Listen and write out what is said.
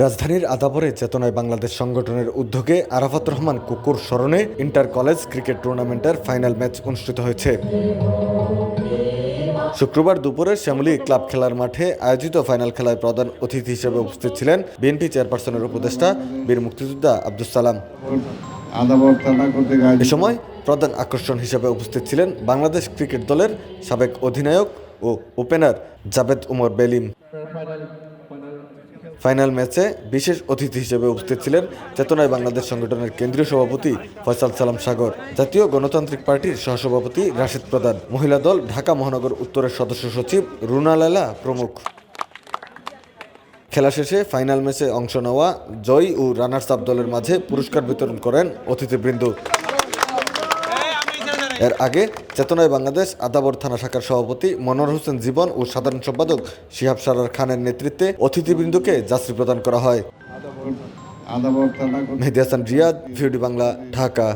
রাজধানীর আদাবরে চেতনায় বাংলাদেশ সংগঠনের উদ্যোগে আরাফাত রহমান কুকুর স্মরণে ইন্টার কলেজ ক্রিকেট টুর্নামেন্টের ফাইনাল ম্যাচ অনুষ্ঠিত হয়েছে। শুক্রবার দুপুরে শ্যামলী ক্লাব খেলার মাঠে আয়োজিত ফাইনাল খেলায় প্রধান অতিথি হিসেবে উপস্থিত ছিলেন বিএনপি চেয়ারপারসনের উপদেষ্টা বীর মুক্তিযোদ্ধা আব্দুস সালাম। এ সময় প্রধান আকর্ষণ হিসেবে উপস্থিত ছিলেন বাংলাদেশ ক্রিকেট দলের সাবেক অধিনায়ক ও ওপেনার জাভেদ উমর বেলিম। ফাইনাল ম্যাচে বিশেষ অতিথি হিসেবে উপস্থিত ছিলেন চেতনায় বাংলাদেশ সংগঠনের কেন্দ্রীয় সভাপতি ফয়সাল সালাম সাগর, জাতীয় গণতান্ত্রিক পার্টির সহসভাপতি রাশেদ প্রধান, মহিলা দল ঢাকা মহানগর উত্তরের সদস্য সচিব রুনা লায়লা প্রমুখ। খেলা শেষে ফাইনাল ম্যাচে অংশ নেওয়া জয়ী ও রানার্স আপ দলের মাঝে পুরস্কার বিতরণ করেন অতিথিবৃন্দ। এর আগে চেতনায় বাংলাদেশ আদাবর থানা শাখার সভাপতি মনোয়ার হোসেন জীবন ও সাধারণ সম্পাদক শিহাব সারার খানের নেতৃত্বে অতিথিবৃন্দকে যাত্রী প্রদান করা হয়। মেহেদী হাসান রিয়াদ, ভিওডি বাংলা, ঢাকা।